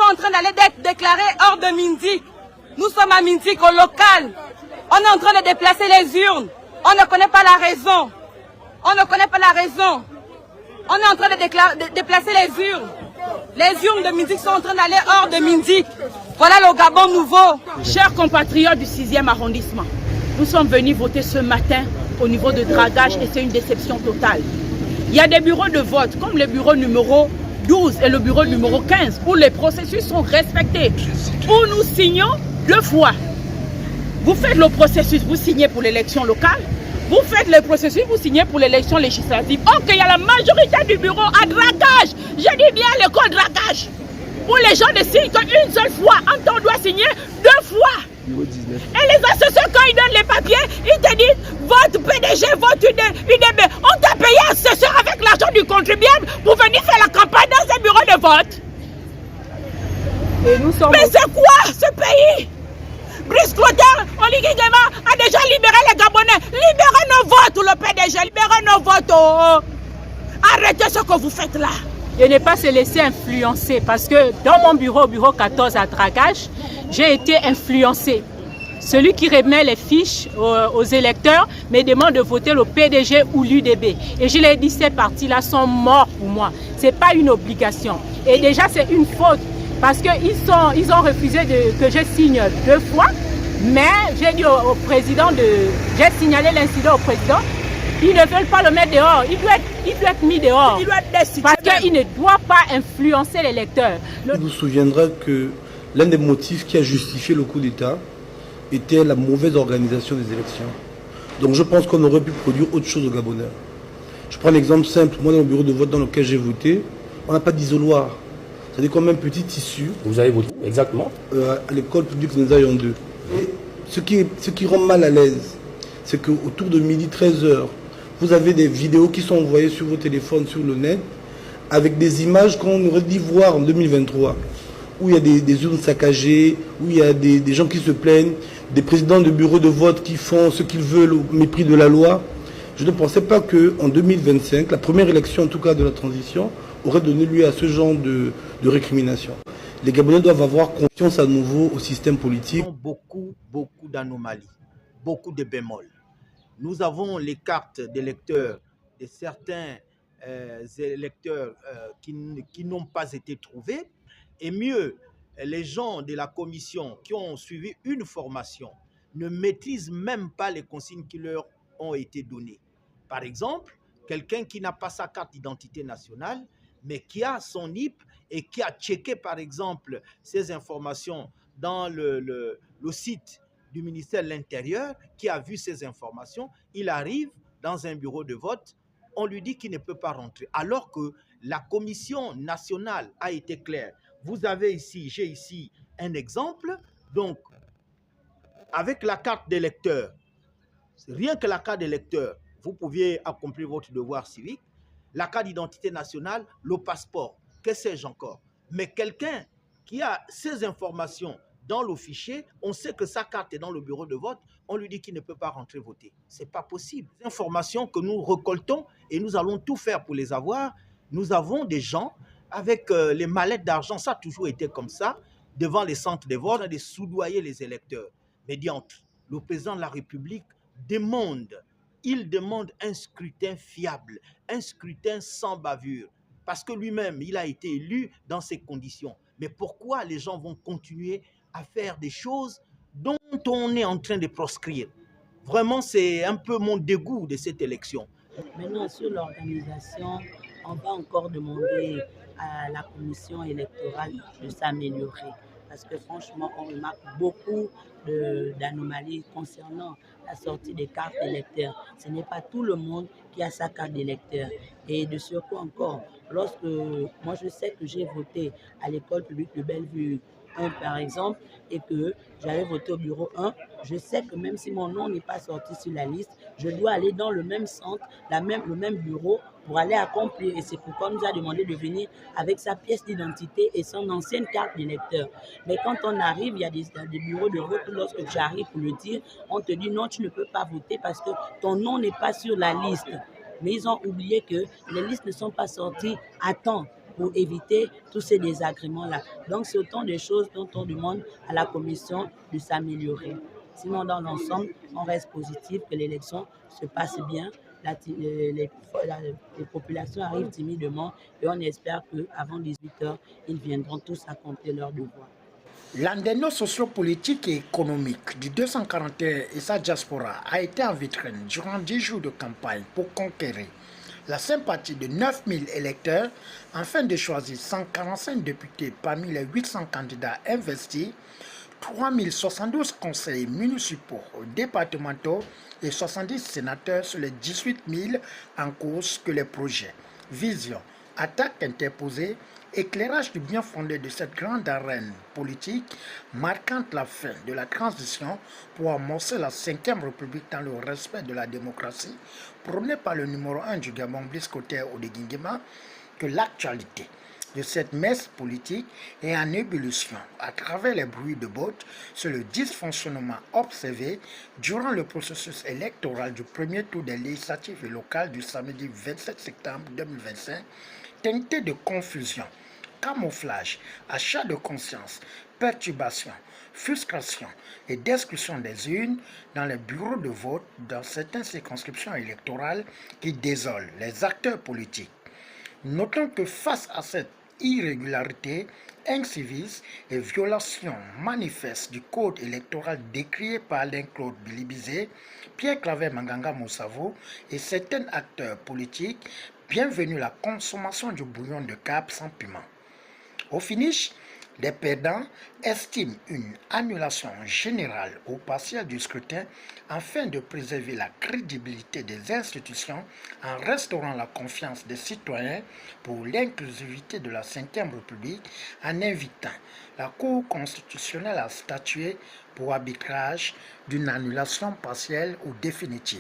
en train d'aller d'être déclarés hors de Mindik. Nous sommes à Mindik, au local. On est en train de déplacer les urnes. On ne connaît pas la raison. On ne connaît pas la raison. On est en train de déplacer les urnes. Les urnes de Mindik sont en train d'aller hors de Mindik. Voilà le Gabon nouveau. Chers compatriotes du 6e arrondissement, nous sommes venus voter ce matin au niveau de Dragage et c'est une déception totale. Il y a des bureaux de vote comme le bureau numéro 12 et le bureau numéro 15 où les processus sont respectés, où nous signons 2 fois. Vous faites le processus, vous signez pour l'élection locale, vous faites le processus, vous signez pour l'élection législative. Or qu'il y a la majorité du bureau à Dragage, je dis bien l'école Dragage, où les gens ne signent qu'une seule fois, on doit signer 2 fois. Et les assesseurs, quand ils donnent les papiers, ils te disent vote PDG, vote UDB. On t'a payé assesseur avec l'argent du contribuable pour venir faire la campagne dans un bureau de vote. Mais c'est quoi ce pays? Brice Clotaire, Oligui Nguema a déjà libéré les Gabonais. Libérez nos votes, le PDG, libérez nos votes. Oh. Arrêtez ce que vous faites là. Et ne pas se laisser influencer parce que dans mon bureau, bureau 14 à Dragage, j'ai été influencé. Celui qui remet les fiches aux électeurs me demande de voter le PDG ou l'UDB. Et je l'ai dit, ces partis-là sont morts pour moi. Ce n'est pas une obligation. Et déjà, c'est une faute parce qu'ils ont refusé que je signe 2 fois. Mais j'ai dit au président, j'ai signalé l'incident au président. Ils ne veulent pas le mettre dehors. Il doit être mis dehors. Il doit être destitué. Parce qu'il ne doit pas influencer les électeurs. Il vous souviendra que l'un des motifs qui a justifié le coup d'État était la mauvaise organisation des élections. Donc je pense qu'on aurait pu produire autre chose aux Gabonais. Je prends un exemple simple. Moi, dans le bureau de vote dans lequel j'ai voté, on n'a pas d'isoloir. C'est-à-dire qu'on met un petit tissu. Vous avez voté exactement à l'école publique Nzayon 2. Et ce qui rend mal à l'aise, c'est qu'autour de midi 13h, vous avez des vidéos qui sont envoyées sur vos téléphones, sur le net, avec des images qu'on aurait dû voir en 2023, où il y a des urnes saccagées, où il y a des gens qui se plaignent, des présidents de bureaux de vote qui font ce qu'ils veulent au mépris de la loi. Je ne pensais pas qu'en 2025, la première élection en tout cas de la transition, aurait donné lieu à ce genre de récrimination. Les Gabonais doivent avoir confiance à nouveau au système politique. Beaucoup d'anomalies, beaucoup de bémols. Nous avons les cartes d'électeurs de certains électeurs qui n'ont pas été trouvés. Et mieux, les gens de la commission qui ont suivi une formation ne maîtrisent même pas les consignes qui leur ont été données. Par exemple, quelqu'un qui n'a pas sa carte d'identité nationale, mais qui a son NIP et qui a checké, par exemple, ces informations dans le site du ministère de l'Intérieur, qui a vu ces informations, il arrive dans un bureau de vote, on lui dit qu'il ne peut pas rentrer. Alors que la commission nationale a été claire. Vous avez ici, j'ai ici un exemple. Donc, avec la carte d'électeur, rien que la carte d'électeur, vous pouviez accomplir votre devoir civique. La carte d'identité nationale, le passeport, que sais-je encore. Mais quelqu'un qui a ces informations dans le fichier, on sait que sa carte est dans le bureau de vote, on lui dit qu'il ne peut pas rentrer voter. Ce n'est pas possible. Ces informations que nous récoltons et nous allons tout faire pour les avoir, nous avons des gens avec les mallettes d'argent, ça a toujours été comme ça, devant les centres de vote, de soudoyer les électeurs. Mais diantre, le président de la République demande un scrutin fiable, un scrutin sans bavure, parce que lui-même, il a été élu dans ces conditions. Mais pourquoi les gens vont continuer à faire des choses dont on est en train de proscrire? Vraiment, c'est un peu mon dégoût de cette élection. Maintenant, sur l'organisation, on va encore demander à la commission électorale de s'améliorer. Parce que franchement, on remarque beaucoup d'anomalies concernant la sortie des cartes d'électeurs. Ce n'est pas tout le monde qui a sa carte d'électeur. Et de surcroît encore, lorsque moi je sais que j'ai voté à l'école publique de Bellevue 1 par exemple, et que j'avais voté au bureau 1, je sais que même si mon nom n'est pas sorti sur la liste, je dois aller dans le même centre, le même bureau pour aller accomplir. Et c'est pourquoi on nous a demandé de venir avec sa pièce d'identité et son ancienne carte d'électeur. Mais quand on arrive, il y a des bureaux de vote, lorsque tu arrives pour le dire, on te dit non, tu ne peux pas voter parce que ton nom n'est pas sur la liste. Mais ils ont oublié que les listes ne sont pas sorties à temps pour éviter tous ces désagréments-là. Donc, c'est autant de choses dont on demande à la commission de s'améliorer. Sinon, dans l'ensemble, on reste positif que l'élection se passe bien. Les populations arrivent timidement et on espère qu'avant 18h, ils viendront tous accomplir leur devoir. L'Andeno sociopolitique et économique du 241 et sa diaspora a été en vitrine durant 10 jours de campagne pour conquérir la sympathie de 9000 électeurs afin de choisir 145 députés parmi les 800 candidats investis, 3072 conseillers municipaux, départementaux et 70 sénateurs sur les 18 000 en cause que les projets, visions, attaques interposées, éclairage du bien fondé de cette grande arène politique marquant la fin de la transition pour amorcer la 5e République dans le respect de la démocratie, prônée par le numéro 1 du Gabon, Blaise Koté Odeguingema, que l'actualité de cette messe politique est en ébullition à travers les bruits de bottes sur le dysfonctionnement observé durant le processus électoral du premier tour des législatives et locales du samedi 27 septembre 2025, teinté de confusion, camouflage, achat de conscience, perturbation, frustration et d'exclusion des urnes dans les bureaux de vote dans certaines circonscriptions électorales qui désolent les acteurs politiques. Notons que face à cette irrégularité, incivisme et violation manifeste du code électoral décrié par Alain Claude Bilibizé, Pierre Claver Manganga Moussavo et certains acteurs politiques, bienvenue la consommation du bouillon de Cap sans piment. Au finish, les perdants estiment une annulation générale ou partielle du scrutin afin de préserver la crédibilité des institutions en restaurant la confiance des citoyens pour l'inclusivité de la 5e République en invitant la Cour constitutionnelle à statuer pour arbitrage d'une annulation partielle ou définitive.